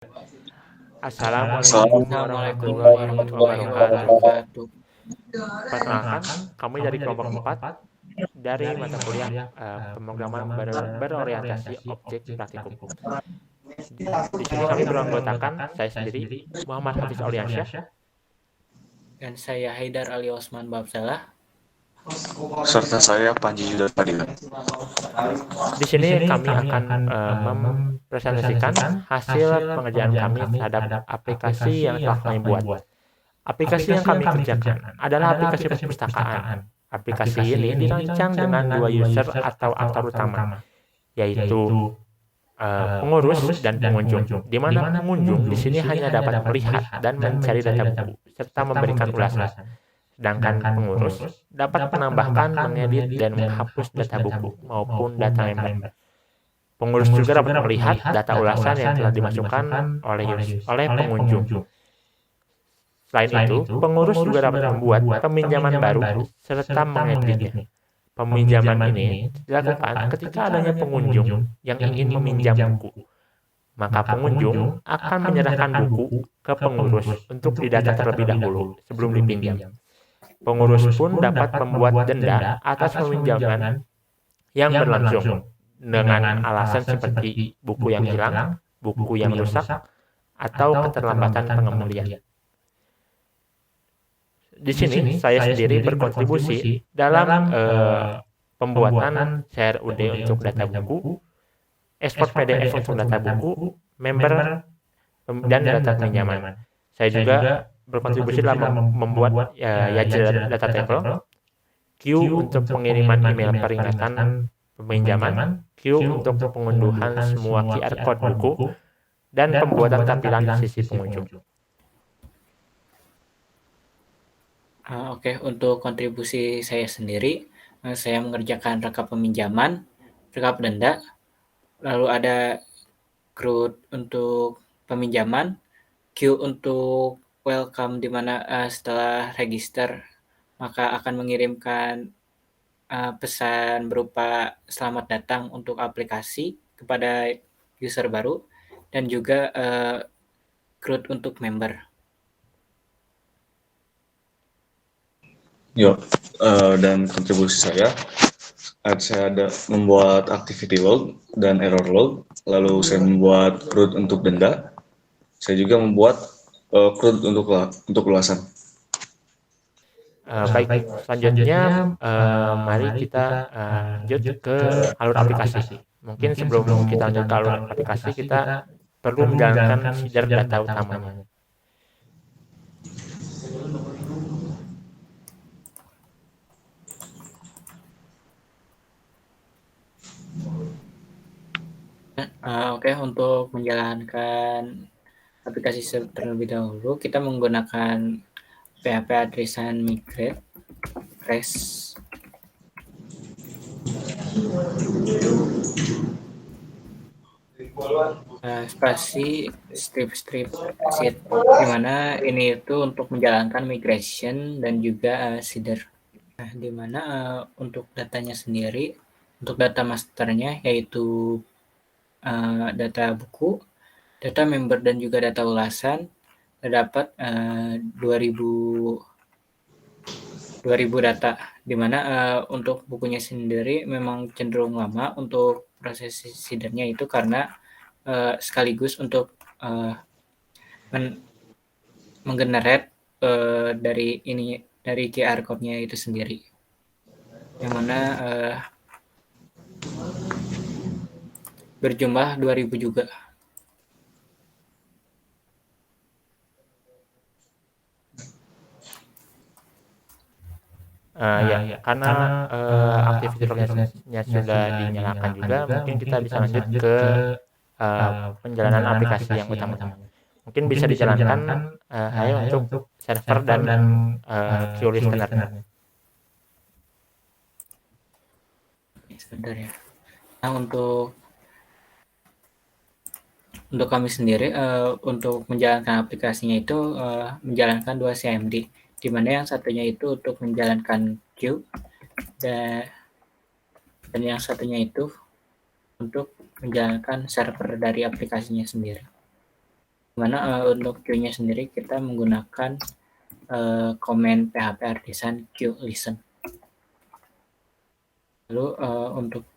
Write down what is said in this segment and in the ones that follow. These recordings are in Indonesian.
Assalamualaikum Assalamualaikum warahmatullahi warahmatullahi wabarakatuh. wabarakatuh. Perkenalkan, kami dari kelompok 4 dari mata kuliah pemrograman berorientasi objek praktikum. Di sini kami beranggotakan saya sendiri, Muhammad Hafiz Auliansyah. Dan saya Haidar Ali Osman Babsalah. Serta saya Panji Yuda Fadila. Di sini kami akan mempresentasikan hasil pengerjaan kami terhadap aplikasi yang telah kami buat. Aplikasi yang kami kerjakan adalah aplikasi perpustakaan. Aplikasi ini dirancang dengan dua user atau aktor utama, yaitu pengurus dan pengunjung. Di mana pengunjung di sini hanya dapat melihat dan mencari data buku serta memberikan ulasan. Sedangkan pengurus dapat menambahkan, mengedit, dan menghapus data buku maupun data member. Pengurus juga dapat melihat data ulasan yang telah dimasukkan oleh pengunjung. Selain itu, pengurus juga dapat membuat peminjaman baru serta mengeditnya. Peminjaman ini dilakukan ketika adanya pengunjung yang ingin meminjam buku. Maka pengunjung akan menyerahkan buku ke pengurus untuk didata terlebih dahulu sebelum dipinjam. Pengurus pun dapat membuat denda atas peminjaman yang berlangsung dengan alasan seperti buku yang hilang, buku yang rusak, atau keterlambatan pengembalian. Di sini saya sendiri berkontribusi dalam pembuatan CRUD untuk data buku, ekspor PDF untuk data buku, member, dan data pinjaman. Saya juga berkontribusi dalam membuat YAJL data table, queue untuk pengiriman email peringatan peminjaman, queue untuk pengunduhan semua QR code buku, dan pembuatan tampilan sisi pengunjung. Oke, untuk kontribusi saya sendiri, saya mengerjakan rekap peminjaman, rekap denda, lalu ada CRUD untuk peminjaman, queue untuk welcome di mana setelah register maka akan mengirimkan pesan berupa selamat datang untuk aplikasi kepada user baru, dan juga CRUD untuk member. Dan kontribusi saya ada membuat activity log dan error log, lalu saya membuat CRUD untuk denda, saya juga membuat CRUD untuk ulasan. Baik, selanjutnya mari kita lanjut ke alur aplikasi. Mungkin sebelum kita lanjut ke alur aplikasi, kita perlu menjalankan feeder data utamanya. Oke, untuk menjalankan aplikasi terlebih dahulu, kita menggunakan PHP Adresan Migrate, REST, spasi strip sheet, dimana ini itu untuk menjalankan migration dan juga seeder. Dimana untuk datanya sendiri, untuk data masternya yaitu data buku, data member, dan juga data ulasan, terdapat 2000 data, dimana untuk bukunya sendiri memang cenderung lama untuk proses seedernya itu karena sekaligus untuk menggenerate dari QR code-nya itu sendiri, yang mana berjumlah 2000 juga. Karena aktivitas lognya sudah dinyalakan juga, mungkin kita bisa lanjut ke penjalanan aplikasi yang utama. Mungkin bisa dijalankan untuk server dan queue listener. Sebentar ya. Nah, untuk kami sendiri untuk menjalankan aplikasinya itu menjalankan 2 CMD, di mana yang satunya itu untuk menjalankan queue dan yang satunya itu untuk menjalankan server dari aplikasinya sendiri. Mana untuk queue-nya sendiri kita menggunakan komen PHP Artisan queue listen. Lalu untuk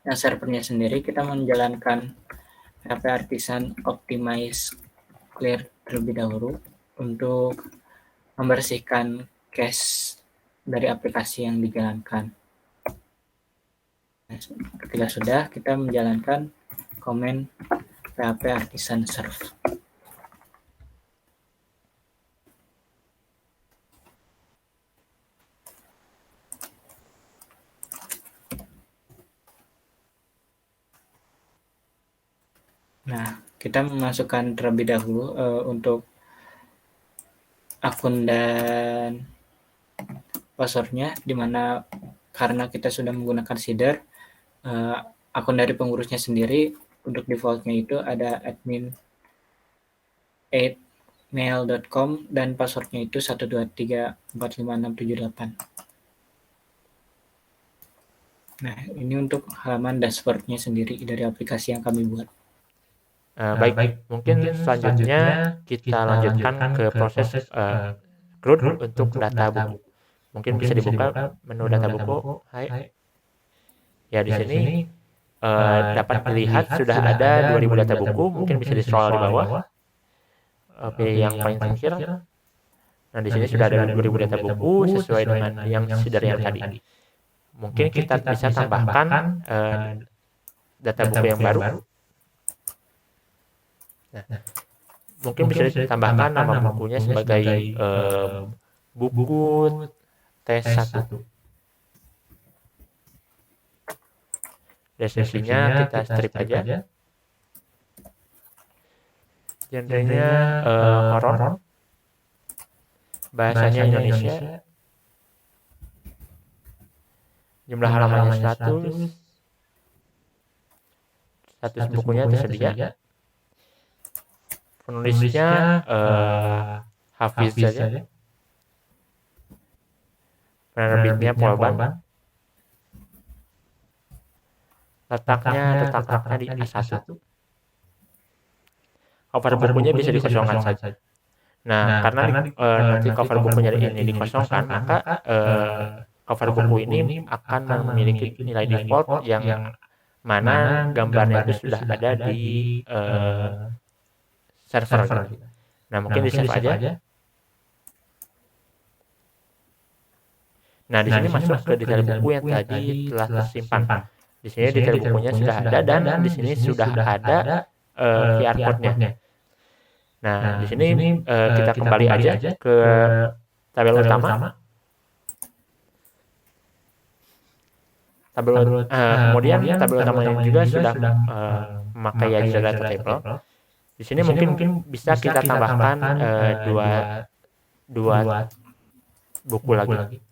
yang servernya sendiri kita menjalankan PHP Artisan optimize clear terlebih dahulu untuk membersihkan cache dari aplikasi yang dijalankan. Nah, ketika sudah, kita menjalankan komen PHP Artisan serve. Nah, kita memasukkan terlebih dahulu untuk akun dan passwordnya, dimana karena kita sudah menggunakan seeder, akun dari pengurusnya sendiri untuk defaultnya itu ada admin@mail.com dan passwordnya itu 123456778. Nah, ini untuk halaman dashboardnya sendiri dari aplikasi yang kami buat. Baik, mungkin selanjutnya kita lanjutkan ke proses CRUD untuk data buku. Mungkin bisa dibuka menu data buku. Hai. Ya, di sini dapat dilihat sudah ada 2000 data buku. Mungkin bisa di-scroll di bawah. Pilih yang paling terakhir. Nah, di sini sudah ada 2000 data buku sesuai dengan yang seeder yang tadi. Mungkin kita bisa tambahkan data buku yang baru. Nah, mungkin bisa ditambahkan nama bukunya sebagai buku T1. Deskripsinya kita strip aja. Genrenya horor. Bahasanya Indonesia. Jumlah halamannya 100. Status bukunya tersedia. Penulisnya Hafiz saja. Penerbitnya Polban. Letaknya di A1. Cover bukunya bisa dikosongkan saja. Nah, karena nanti cover bukunya ini dikosongkan, maka cover buku ini akan memiliki nilai default yang mana gambarnya itu sudah ada di server. Nah, mungkin di save aja. Nah, di sini masuk ke detail buku yang tadi telah tersimpan. Di sini detail bukunya sudah ada dan di sini sudah ada QR code-nya. Nah, di sini kita kembali aja ke tabel utama. Kemudian tabel utamanya juga sudah memakai Yajar Data Table. Di sini mungkin bisa kita tambahkan dua buku lagi.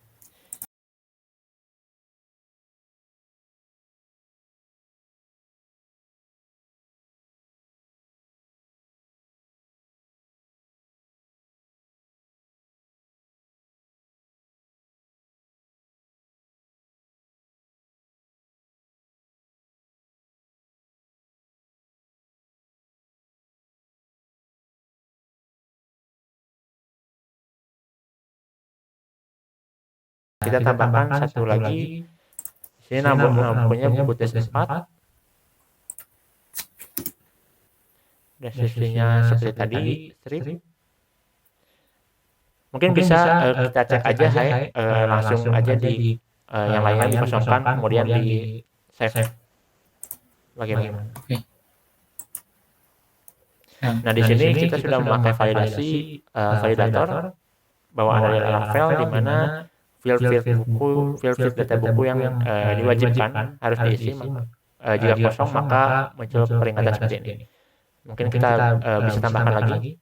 Kita tambahkan satu lagi. Di sini namanya buku T4. Deskripsinya seperti tadi, strip. Mungkin bisa kita cek aja, langsung aja di yang lainnya dikosongkan, kemudian di save. Bagaimana? Nah, di sini kita sudah memakai validasi validator bahwa ada Laravel di mana field data buku yang diwajibkan harus diisi. Jika kosong maka muncul peringatan seperti ini. Mungkin kita bisa tambahkan lagi.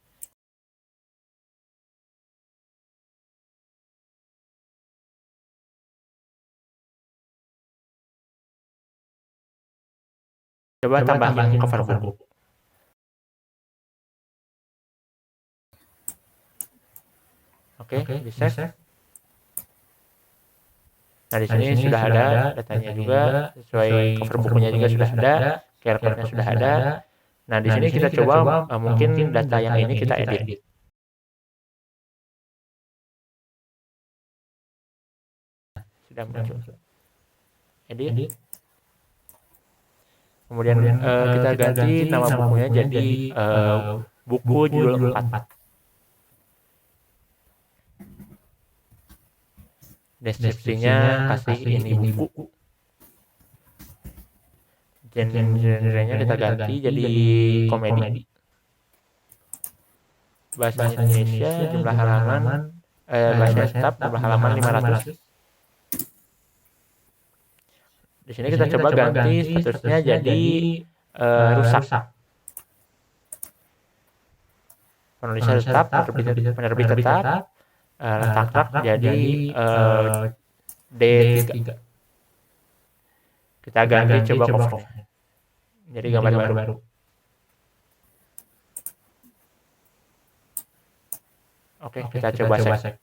Coba tambahin cover buku. Oke, di save. Nah, di sini sudah ada datanya juga, sesuai cover bukunya juga sudah ada, QR code-nya sudah ada. Nah, di sini kita coba mungkin data yang ini kita edit. Sudah muncul. Edit. Kemudian kita ganti nama bukunya jadi buku judul 4. Deskripsinya kasih ini buku. Genrenya kita ganti jadi komedi. Bahasa Indonesia jumlah halaman bahasa tetap jumlah halaman 500. Di sini kita coba ganti statusnya jadi rusak. Penulisnya tetap, penerbit tetap, letak jadi D3. Kita ganti coba covernya. Jadi gambar baru. Oke, kita coba save.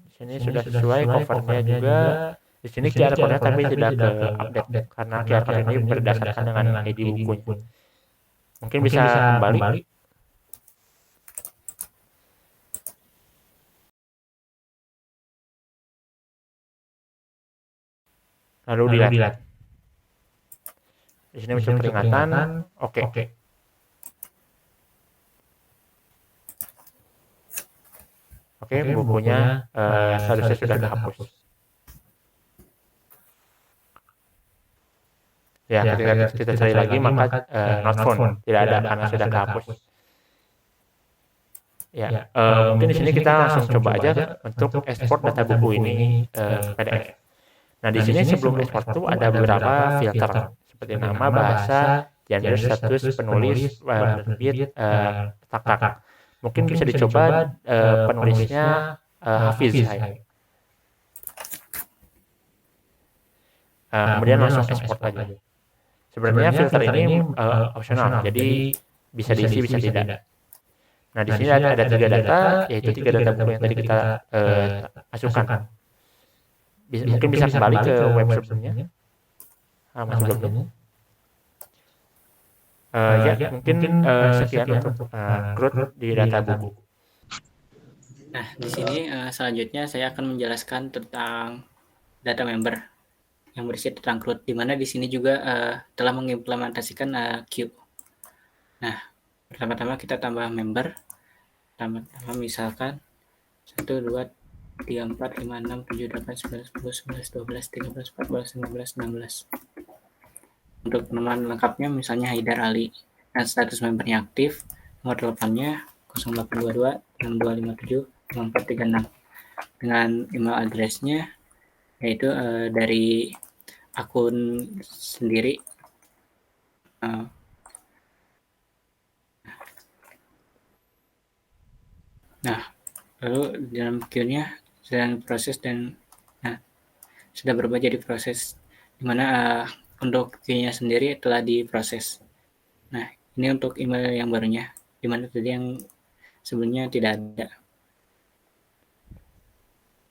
Di sini sudah sesuai covernya juga. Di sini QR code-nya tapi tidak ke update karena QR code ini berdasarkan dengan ID bukunya. Mungkin bisa kembali. Lalu dilihat. Di sini muncul peringatan. Oke. Oke, bukunya seharusnya sudah terhapus. Ya, ketika kita cari lagi maka not found tidak ada karena sudah terhapus. Ya, mungkin di sini kita langsung coba aja untuk ekspor data buku ini PDF. Nah, di sini sebelum ekspor itu ada beberapa filter seperti nama, bahasa, genre, status, penulis, penerbit, tak. Mungkin bisa dicoba penulisnya Hafiz. Kemudian langsung ekspor aja. Sebenarnya filter ini opsional, jadi bisa diisi bisa tidak. Nah, di sini ada 3 data, yaitu 3 data buku yang tadi kita masukkan. Mungkin bisa kembali ke web sebelumnya, halaman sebelumnya. Ya, mungkin sekian untuk CRUD di data buku. Nah, di sini selanjutnya saya akan menjelaskan tentang data member yang berisi tentang CRUD, di mana di sini juga telah mengimplementasikan queue. Nah, pertama-tama kita tambah member. Pertama-tama misalkan 1, 2, 3, 4, 5, 6, 7, 8, 9, 10, 11, 12, 13, 14, 15, 16. Untuk nama lengkapnya misalnya Haidar Ali. Dan status membernya aktif. Nomor teleponnya 0822 6257 5436. Dengan email address-nya yaitu dari akun sendiri. Nah, lalu dalam queue-nya sedang proses dan sudah berubah jadi proses, dimana untuk queue-nya sendiri telah diproses. Nah, ini untuk email yang barunya, dimana tadi yang sebelumnya tidak ada,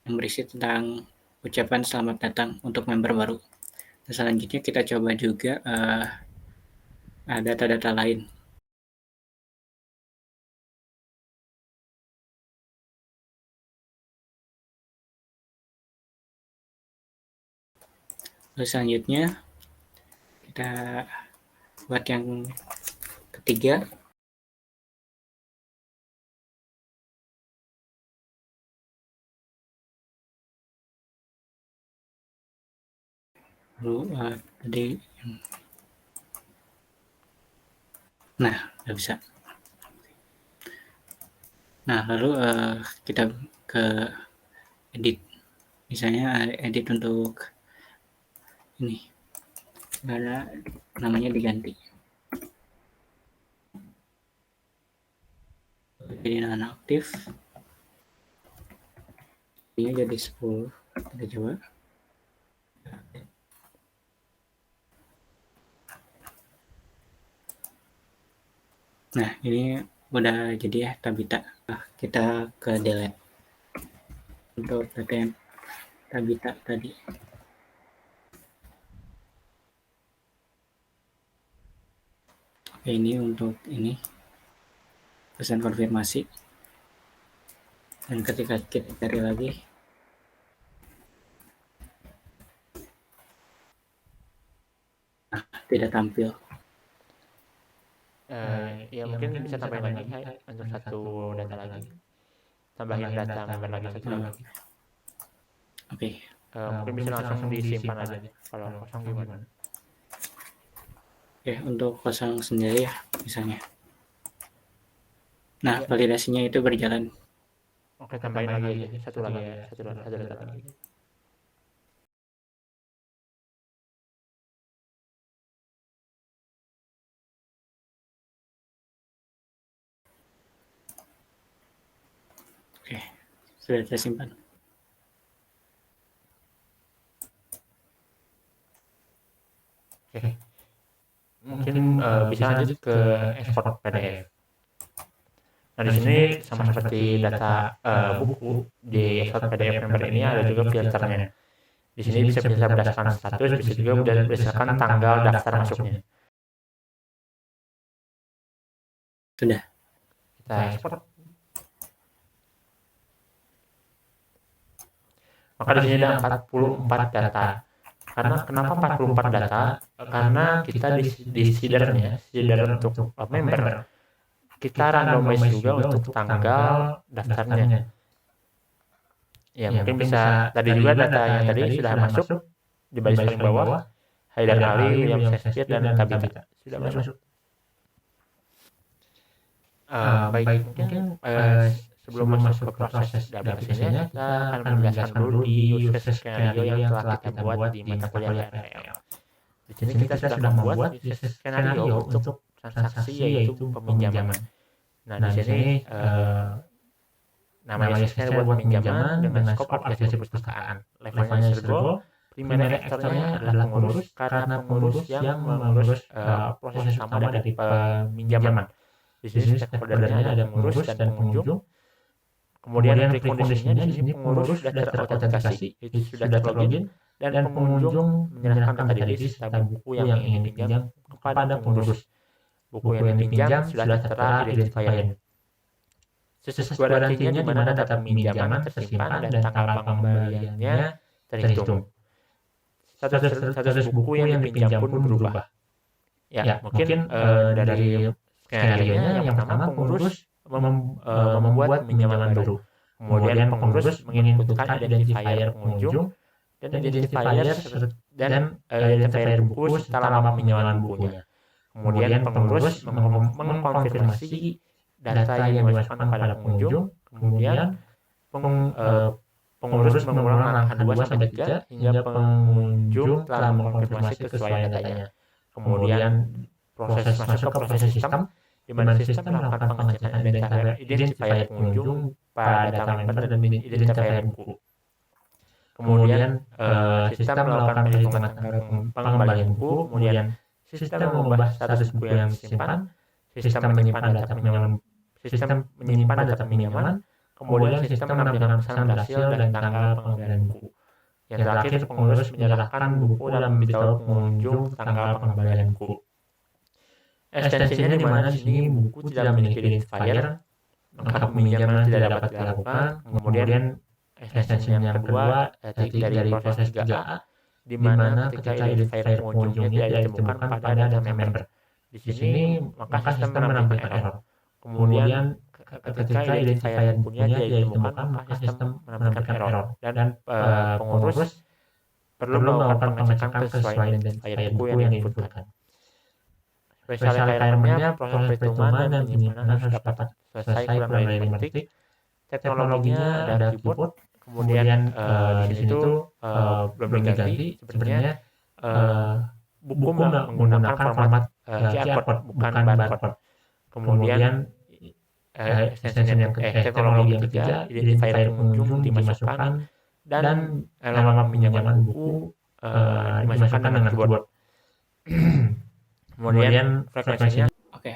yang berisi tentang ucapan selamat datang untuk member baru. Dan selanjutnya kita coba juga data-data lain. Lalu selanjutnya kita buat yang ketiga. Lalu tadi nah nggak bisa. Nah, lalu kita ke edit, misalnya edit untuk ini, karena namanya diganti jadi non-aktif, ini jadi 10. Kita coba. Nah, ini udah jadi ya Tabita. Nah, kita ke delete. untuk data yang Tabita tadi. Oke, ini untuk ini pesan konfirmasi. Dan ketika kita cari lagi, tidak tampil. Ya mungkin bisa tambahin lagi Hai, untuk satu data lagi. Tambahin data member lagi satu lagi. Oke, Mungkin bisa langsung disimpan aja. Kalau kosong gimana? Oke, untuk kosong sendiri ya misalnya. Nah, Ya. validasinya itu berjalan. Oke, tambahin lagi aja. Satu lagi ya, satu data lagi. Oke, sudah saya simpan. Oke. Mungkin bisa lanjut ke ekspor PDF. Nah, di sini sama seperti data buku di ekspor PDF member ini ada juga filternya. Di sini bisa filter berdasarkan status, bisa juga berdasarkan tanggal daftar masuknya. Sudah. Kita ekspor. Maka di sini ada 44 data. Karena kenapa 44 data? Karena kita di seeder untuk member, kita randomize juga untuk tanggal daftarnya. Ya, mungkin bisa tadi juga data yang tadi sudah masuk di baris paling bawah, Haidar Ali, William Shakespeare, dan Tabita sudah masuk. Baik, mungkin sebelum masuk ke proses aplikasinya, kita akan menjelaskan dulu di use case skenario yang telah kita buat di mata kuliah RL. Di sini kita sudah membuat use case skenario untuk transaksi yaitu peminjaman. Nah, di sini nama use case-nya buat peminjaman dengan skop aplikasi perpustakaan. Levelnya servo, primary actor-nya adalah pengurus karena pengurus yang mengurus proses utama dari peminjaman. Di sini stakeholder-nya ada pengurus dan pengunjung. Kemudian prekondisinya di sini pengurus sudah terautentikasi, itu sudah terlogin, dan pengunjung menyerahkan data diri serta buku yang ingin dipinjam kepada pengurus. Buku yang dipinjam sudah tertera identifier. Success guarantee-nya di mana data peminjaman tersimpan dan tanggal pengembaliannya terhitung. Status buku yang dipinjam pun berubah. Ya, mungkin dari skenario-nya yang pertama pengurus membuat peminjaman baru. Kemudian pengurus menginputkan identifier pengunjung dan identifier buku serta lama peminjaman bukunya. Kemudian pengurus mengkonfirmasi data yang dimasukkan kepada pengunjung. Kemudian pengurus mengulang langkah 2 sampai 3 hingga pengunjung telah mengkonfirmasi kesesuaian datanya. Kemudian proses masuk ke proses sistem, di mana sistem melakukan pengecekan identifier pengunjung pada data member dan identifier buku. Kemudian sistem melakukan perhitungan tanggal pengembalian buku. Kemudian sistem mengubah status buku yang disimpan. Sistem menyimpan data peminjaman. Kemudian sistem menampilkan pesan berhasil dan tanggal pengembalian buku. Yang terakhir, pengurus menyerahkan buku dan memberitahu pengunjung tanggal pengembalian buku. Ekstensinya di mana di sini buku tidak memiliki identifier, maka peminjaman tidak dapat dilakukan. Kemudian ekstensi yang kedua dari proses 3A, di mana ketika identifier pengunjungnya tidak ditemukan pada data member. Di sini maka sistem menampilkan error. Kemudian ketika identifier bukunya tidak ditemukan, maka sistem menampilkan error. Dan pengurus perlu melakukan pengecekan kesesuaian identifier buku yang diinputkan. Spesial requirement-nya proses perhitungan dan penyimpanan harus dapat selesai kurang dari 5 detik. Teknologinya ada keyboard. Kemudian di sini tuh belum diganti sebenarnya buku menggunakan format QR code bukan barcode. Kemudian teknologi yang ketiga, identifier pengunjung dimasukkan dan lama peminjaman buku dimasukkan dengan keyboard. Kemudian frekuensinya. Oke,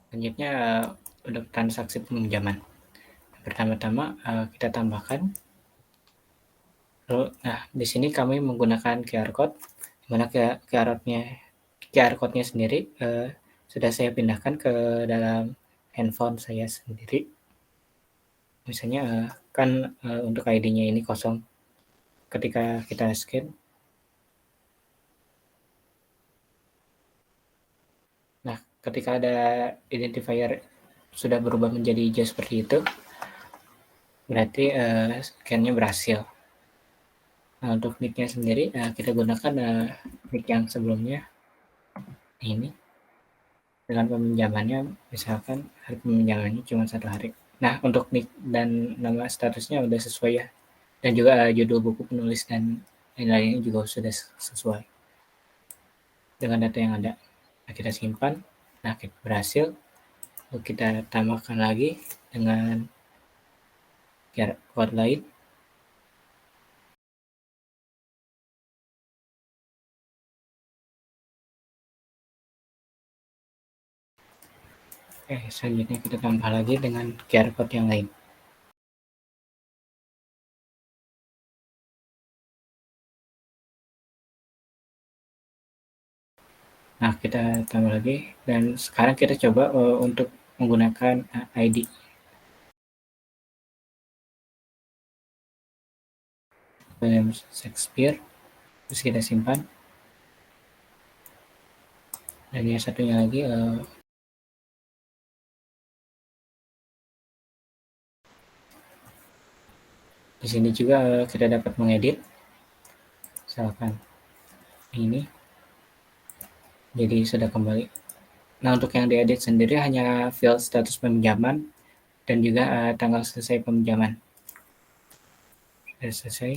selanjutnya untuk transaksi peminjaman. Pertama-tama kita tambahkan. Lalu, nah di sini kami menggunakan QR code, di mana QR code-nya sendiri sudah saya pindahkan ke dalam handphone saya sendiri. Misalnya kan untuk ID-nya ini kosong. Ketika kita scan, nah ketika ada identifier sudah berubah menjadi hijau seperti itu, berarti scan-nya berhasil. Nah, untuk nick-nya sendiri kita gunakan nick yang sebelumnya ini, dengan peminjamannya misalkan hari peminjamannya cuma 1 hari. Nah, untuk nick dan nama statusnya udah sesuai ya, dan juga judul buku penulis dan lain-lainnya juga sudah sesuai dengan data yang ada. Nah, kita simpan. Nah, kita berhasil. Lalu kita tambahkan lagi dengan QR code lain. Oke, selanjutnya kita tambah lagi dengan QR code yang lain. Nah, kita tambah lagi, dan sekarang kita coba untuk menggunakan ID. William Shakespeare, terus kita simpan. Dan yang satunya lagi di sini juga kita dapat mengedit, misalkan ini, jadi sudah kembali. Nah, untuk yang diedit sendiri hanya file status peminjaman dan juga tanggal selesai peminjaman. Sudah selesai.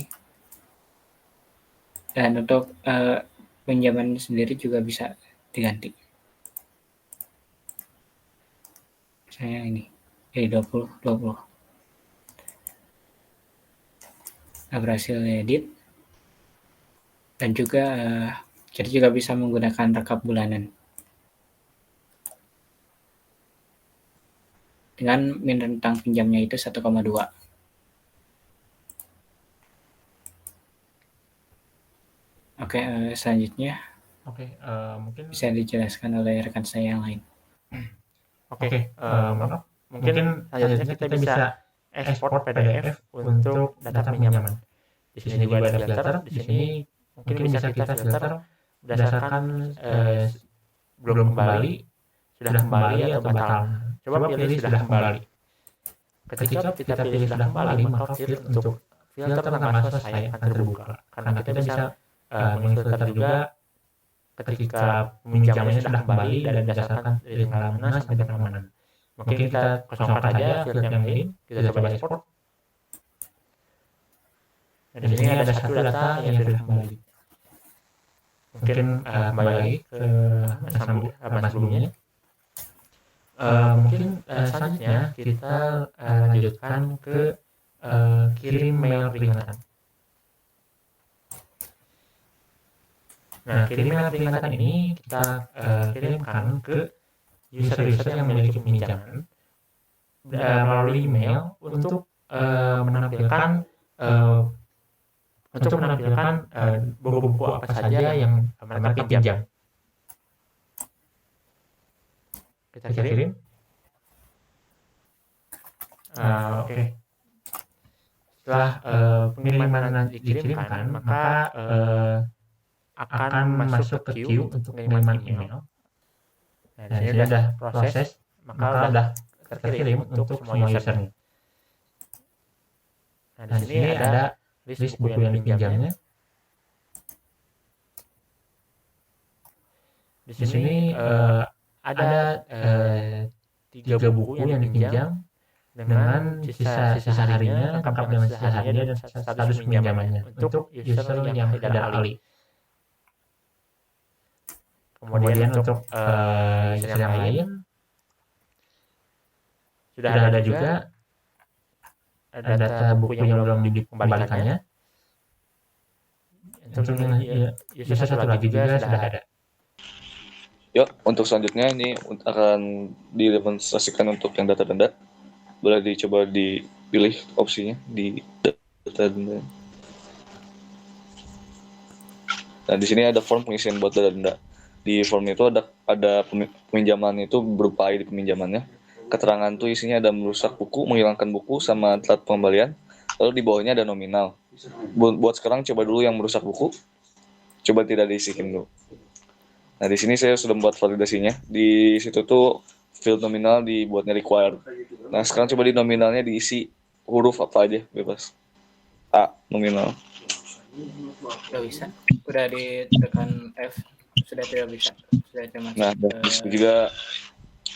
Dan untuk pinjaman sendiri juga bisa diganti. Misalnya ini, jadi 20. Nah, berhasil edit. Dan juga kita juga bisa menggunakan rekap bulanan. Dengan min rentang pinjamnya itu 1,2. Oke, selanjutnya Oke, mungkin bisa dijelaskan oleh rekan saya yang lain. mungkin selanjutnya kita bisa ekspor PDF untuk data pinjaman. Di sini juga ada filter. Di sini mungkin bisa kita filter berdasarkan belum kembali, sudah kembali atau batal. Coba pilih sudah kembali. Ketika kita pilih sudah kembali, maka filter tanggal selesai akan terbuka. Karena kita bisa mengfilter juga ketika peminjamannya sudah kembali dan berdasarkan dari tanggal mana sampai tanggal mana. Mungkin kita kosongkan saja filter yang lain, kita coba ekspor. Nah, di sini ada satu data yang sudah kembali. Mungkin kembali lagi ke halaman sebelumnya. Mungkin selanjutnya kita lanjutkan ke kirim mail peringatan. Nah, kirim mail peringatan ini kita kirimkan ke user-user yang memiliki pinjaman melalui email untuk menampilkan buku-buku apa saja yang mereka pinjam. Kita kirim. Oke. Setelah pengiriman dikirimkan, maka akan masuk ke queue untuk pengiriman email. Nah, di sini sudah proses, maka sudah terkirim untuk semua usernya. Nah, di sini ada list buku yang dipinjamnya. Di sini ada 3 buku yang dipinjam dengan sisa harinya, lengkap dengan sisa harinya dan status pinjamannya untuk user yang tidak ahli. Kemudian untuk user yang lain sudah ada juga data buku yang belum dikembalikannya. Untuk user satu lagi juga sudah ada. Yuk, untuk selanjutnya ini akan didemonstrasikan untuk yang data denda. boleh dicoba dipilih opsinya di data denda. Nah, di sini ada form pengisian buat data denda. Di form itu ada peminjaman itu berupa ID peminjamannya. Keterangan tuh isinya ada merusak buku, menghilangkan buku, sama telat pengembalian. Lalu di bawahnya ada nominal. Buat sekarang coba dulu yang merusak buku. Coba tidak diisikin dulu. Nah, di sini saya sudah membuat validasinya. Di situ tuh field nominal dibuatnya required. Nah, sekarang coba di nominalnya diisi huruf apa aja, bebas. A, nominal. Udah bisa. Udah ditekan F. Sudah tidak bisa. Sudah termasuk. Nah, di situ juga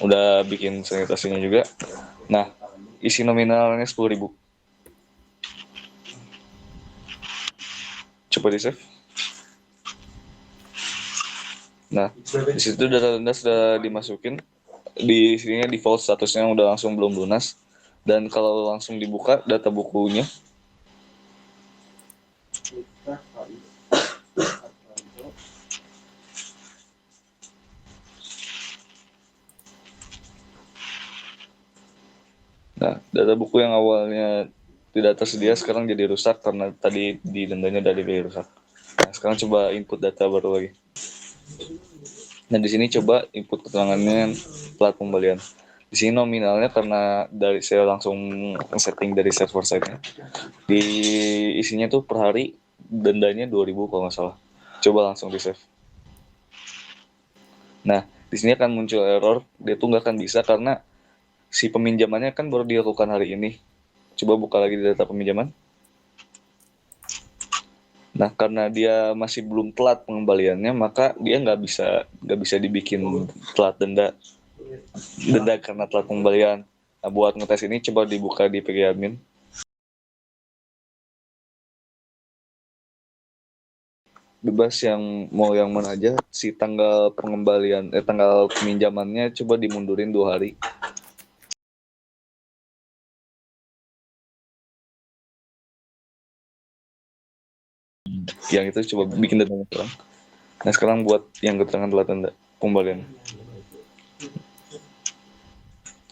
udah bikin sanitasinya juga. Nah, isi nominalnya 10.000. Coba di save. Nah, di situ data denda sudah dimasukin. Di sini default statusnya udah langsung belum lunas. Dan kalau langsung dibuka data bukunya, nah, data buku yang awalnya tidak tersedia sekarang jadi rusak karena tadi di dendanya dari rusak. Nah, sekarang coba input data baru lagi. Nah, di sini coba input keterangannya telat pembelian. Di sini nominalnya karena dari saya langsung setting dari server side-nya. Di isinya tuh per hari dendanya 2.000 kalau nggak salah. Coba langsung di save. Nah, di sini akan muncul error, dia tuh nggak akan bisa karena si peminjamannya kan baru dilakukan hari ini. Coba buka lagi di data peminjaman. Nah, karena dia masih belum telat pengembaliannya, maka dia nggak bisa dibikin telat denda karena telat pengembalian. Nah, buat ngetes ini coba dibuka di PG admin. Bebas yang mau yang mana aja. Si tanggal pengembalian, tanggal peminjamannya coba dimundurin 2 hari. Yang itu coba bikin dendanya kurang. Nah, sekarang buat yang keterangan telat denda pengembalian.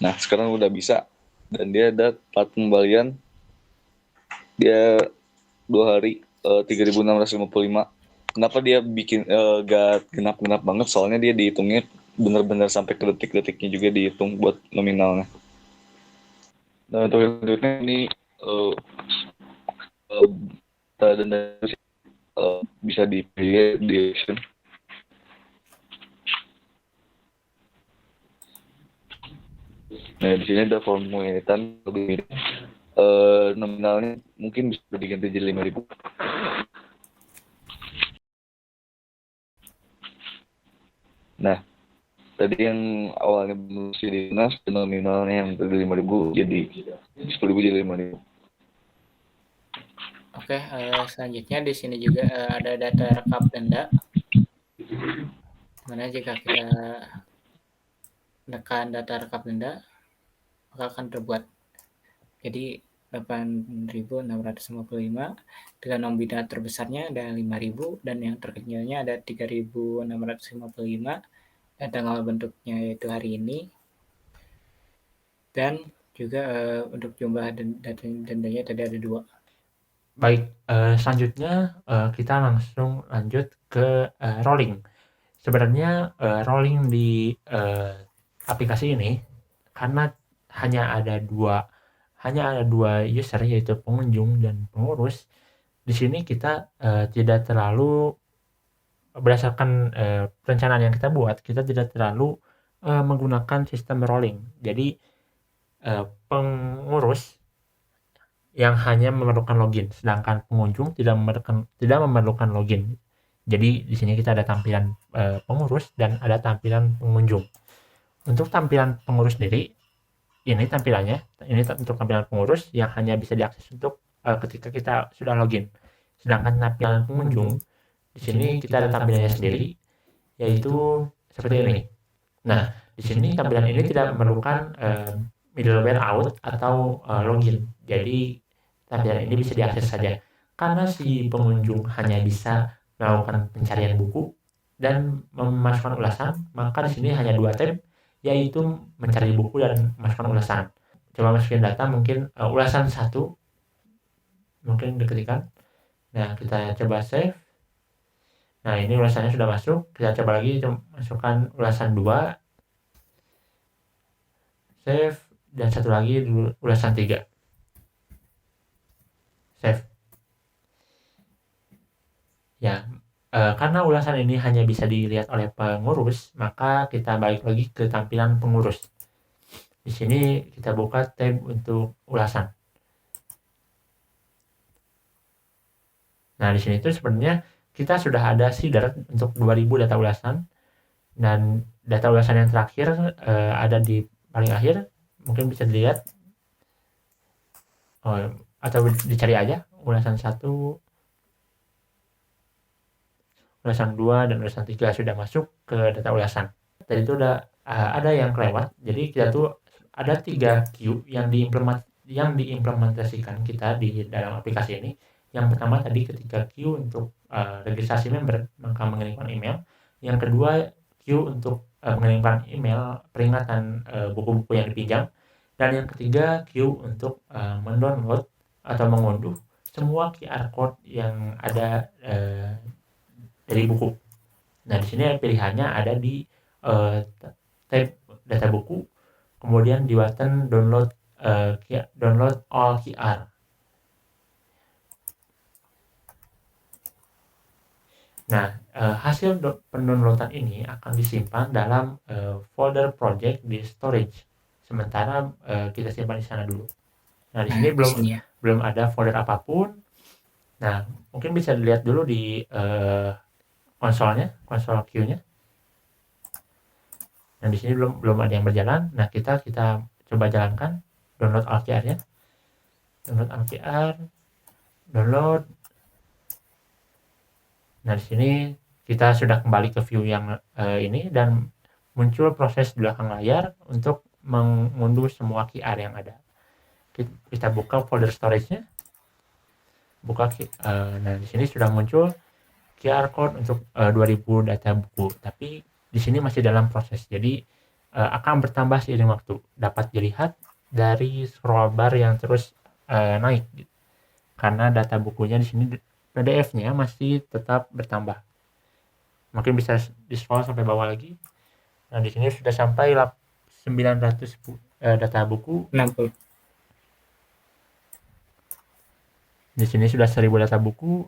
Nah, sekarang udah bisa. Dan dia ada telat pengembalian. Dia 2 hari 3.655. Kenapa dia bikin gak genap-genap banget? Soalnya dia dihitungnya benar-benar sampai ke detik-detiknya juga dihitung buat nominalnya. Nah, untuk selanjutnya ini denda bisa dipilih di action. Nah, di sini ada formulitan lebih mirip. Nominalnya mungkin bisa diganti jadi 5.000. Nah, tadi yang awalnya mesti dinas, nominalnya yang dari 5.000 jadi 10.000 jadi 5.000. Oke, selanjutnya di sini juga ada data rekap denda. Dimana jika kita menekan data rekap denda, maka akan terbuat. Jadi 8.655 dengan nominal terbesarnya ada 5.000 dan yang terkecilnya ada 3.655 dan tanggal bentuknya yaitu hari ini. Dan juga untuk jumlah dendanya tadi ada 2. Baik, selanjutnya kita langsung lanjut ke rolling. Sebenarnya rolling di aplikasi ini karena hanya ada dua user yaitu pengunjung dan pengurus. Di sini kita tidak terlalu berdasarkan perencanaan yang kita buat, kita tidak terlalu menggunakan sistem rolling. Jadi pengurus yang hanya memerlukan login, sedangkan pengunjung tidak memerlukan login. Jadi di sini kita ada tampilan pengurus dan ada tampilan pengunjung. Untuk tampilan pengurus sendiri, ini tampilannya, ini untuk tampilan pengurus yang hanya bisa diakses untuk ketika kita sudah login. Sedangkan tampilan pengunjung, di sini kita ada tampilannya sendiri, yaitu seperti ini. Nah, di sini tampilan ini tidak memerlukan middleware out atau login. Jadi tampilan ini bisa diakses saja. Karena si pengunjung hanya bisa melakukan pencarian buku dan memasukkan ulasan, maka di sini hanya 2 tab, yaitu mencari buku dan memasukkan ulasan. coba masukin data, mungkin ulasan 1 mungkin diketikkan. Nah, kita coba save. Nah, ini ulasannya sudah masuk. Kita coba lagi masukkan ulasan 2, save, dan satu lagi ulasan 3, save. Ya, karena ulasan ini hanya bisa dilihat oleh pengurus, maka kita balik lagi ke tampilan pengurus. Di sini kita buka tab untuk ulasan. Nah, di sini tuh sebenarnya kita sudah ada seeder untuk 2000 data ulasan, dan data ulasan yang terakhir ada di paling akhir. Mungkin bisa dilihat, atau dicari aja ulasan 1, ulasan 2, dan ulasan 3 sudah masuk ke data ulasan. Tadi itu udah ada yang kelewat. Jadi kita tuh ada 3 queue yang diimplementasikan kita di dalam aplikasi ini. Yang pertama tadi ketika queue untuk registrasi member, maka mengirimkan email. Yang kedua queue untuk mengirimkan email peringatan buku-buku yang dipinjam. Dan yang ketiga queue untuk mendownload atau mengunduh semua QR code yang ada dari buku. Nah, di sini pilihannya ada di tab data buku, kemudian di button download all QR. Nah, hasil pendownloadan ini akan disimpan dalam folder project di storage. Sementara kita simpan di sana dulu. Nah, di sini belum ada folder apapun. Nah, mungkin bisa dilihat dulu di konsol queue-nya. Nah, di sini belum ada yang berjalan. Nah, kita coba jalankan download all QR-nya. Download all QR, download. Nah, di sini kita sudah kembali ke view yang ini, dan muncul proses di belakang layar untuk mengunduh semua QR yang ada. Kita buka folder storage-nya. Nah, di sini sudah muncul QR code untuk 2000 data buku, tapi di sini masih dalam proses. Jadi akan bertambah seiring waktu. Dapat dilihat dari scroll bar yang terus naik, gitu. Karena data bukunya di sini PDF-nya masih tetap bertambah. Mungkin bisa di-scroll sampai bawah lagi. Nah, di sini sudah sampai 900 data buku. 60. Di sini sudah 1000 data buku.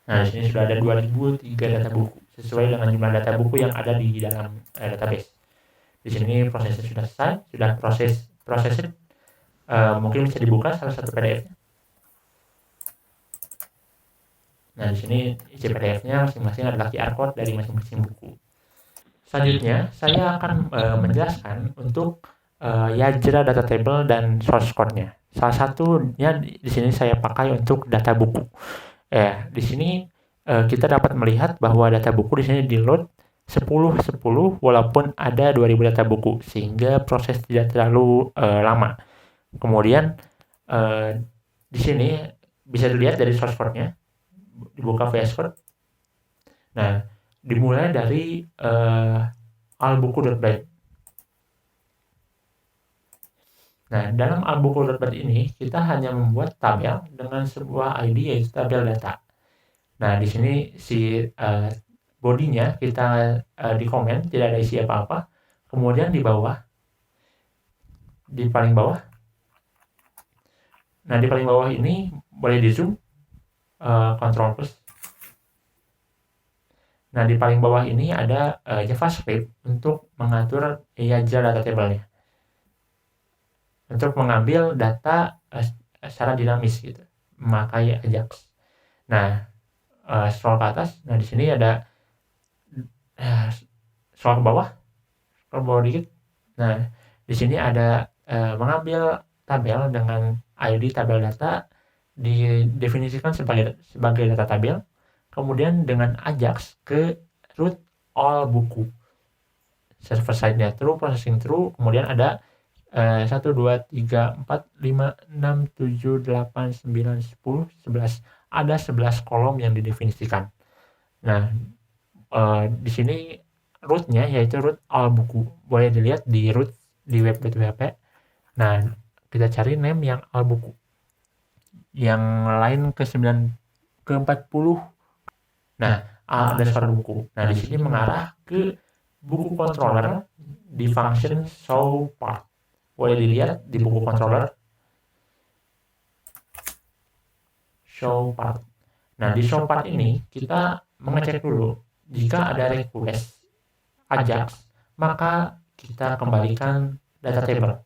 Nah, di sini sudah ada 2003 data buku sesuai dengan jumlah data buku yang ada di dalam database. Di sini prosesnya sudah selesai, sudah prosesnya mungkin bisa dibuka salah satu PDF-nya. Nah, di sini isi PDF-nya masing-masing adalah QR code dari masing-masing buku. Selanjutnya, saya akan menjelaskan untuk Yajra data table dan source code-nya. Salah satunya di sini saya pakai untuk data buku. Di sini kita dapat melihat bahwa data buku di sini di-load 10 walaupun ada 2000 data buku, sehingga proses tidak terlalu lama. Kemudian di sini bisa dilihat dari source code-nya, dibuka VS Code. Nah, dimulai dari albuku.byte. Nah, dalam albuku.byte ini kita hanya membuat tabel dengan sebuah ID, yaitu tabel data. Nah, di sini si bodinya kita di komen, tidak ada isi apa-apa. Kemudian di paling bawah. Nah, di paling bawah ini boleh di zoom, Ctrl plus. Nah, di paling bawah ini ada JavaScript untuk mengatur Yajra data table-nya, untuk mengambil data secara dinamis, gitu, memakai Ajax. Nah, scroll ke atas. Nah, di sini ada scroll ke bawah dikit. Nah, di sini ada mengambil tabel dengan ID tabel data, didefinisikan sebagai data tabel, kemudian dengan Ajax ke root all buku. Server side-nya true, processing true, kemudian ada 1, 2, 3, 4, 5, 6, 7, 8, 9, 10, 11 ada 11 kolom yang didefinisikan. Nah, di sini root-nya yaitu root awal buku. Boleh dilihat di root di web.php. Nah, kita cari name yang awal buku. Yang lain ke 40. Nah, underscore buku. Nah, di sini mengarah ke buku controller di function show part. Boleh dilihat di buku controller show part. Nah, di show part ini kita mengecek dulu jika ada request Ajax, maka kita kembalikan data table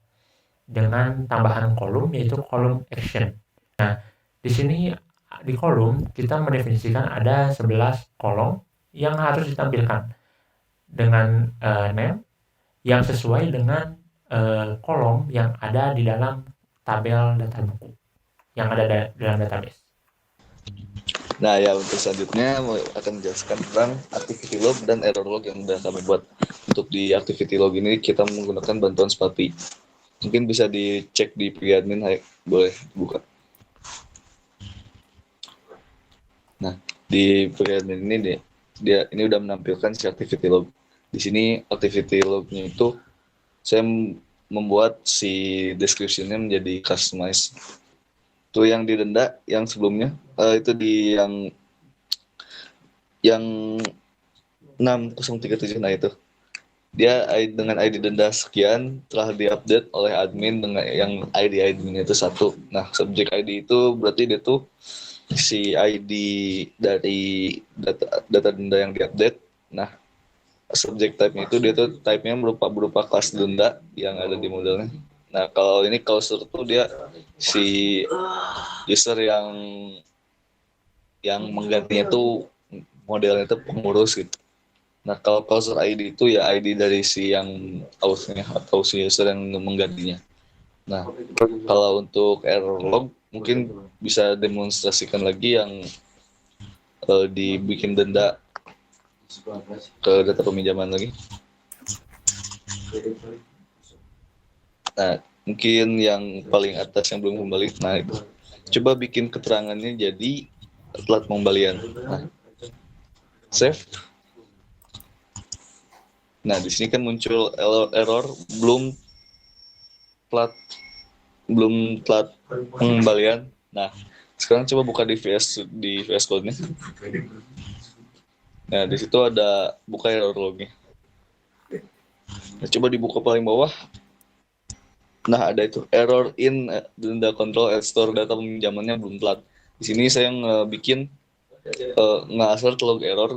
dengan tambahan kolom yaitu kolom action. Nah, di sini di kolom kita mendefinisikan ada 11 kolom yang harus ditampilkan dengan name yang sesuai dengan kolom yang ada di dalam tabel data buku yang ada dalam database. Nah ya, untuk selanjutnya akan menjelaskan tentang activity log dan error log yang sudah kami buat. Untuk di activity log ini kita menggunakan bantuan Spapi. Mungkin bisa dicek di pre-admin, boleh buka. Nah, di pre-admin ini dia ini udah menampilkan si activity log. Di sini activity lognya itu saya membuat si description-nya menjadi customized. Itu yang didenda yang sebelumnya itu di yang 6037. Nah itu dia dengan ID denda sekian telah diupdate oleh admin dengan yang ID admin itu 1. Nah, subjek ID itu berarti dia tuh si ID dari data denda yang diupdate. Nah, subjek type-nya itu dia tuh type-nya berupa kelas denda yang ada di modelnya. Nah, kalau ini cursor tuh dia si user yang menggantinya tuh modelnya itu pengurus gitu. Nah, kalau cursor ID itu ya ID dari si yang auth-nya atau si user yang menggantinya. Nah, kalau untuk error log mungkin bisa demonstrasikan lagi yang dibikin denda ke data peminjaman lagi. Nah, mungkin yang paling atas yang belum kembali. Nah, itu. Coba bikin keterangannya jadi telat pengembalian. Nah, save. Nah, di sini kan muncul error belum telat pengembalian. Nah, sekarang coba buka di VS Code-nya. Nah, di situ ada buka error log-nya. Nah, coba dibuka paling bawah. Nah, ada itu error in denda control at store data peminjamannya belum telat. Di sini saya bikin nge-assert log error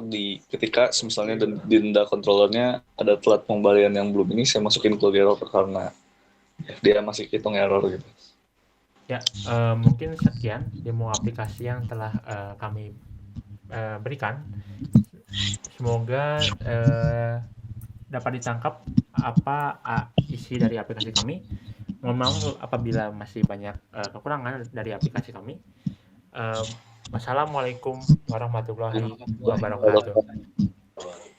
ketika misalnya di denda controllernya ada telat pengembalian yang belum ini, saya masukin log error karena dia masih hitung error gitu. Ya, mungkin sekian demo aplikasi yang telah kami berikan. Semoga dapat ditangkap apa isi dari aplikasi kami. Mohon maaf apabila masih banyak kekurangan dari aplikasi kami. Wassalamualaikum warahmatullahi wabarakatuh.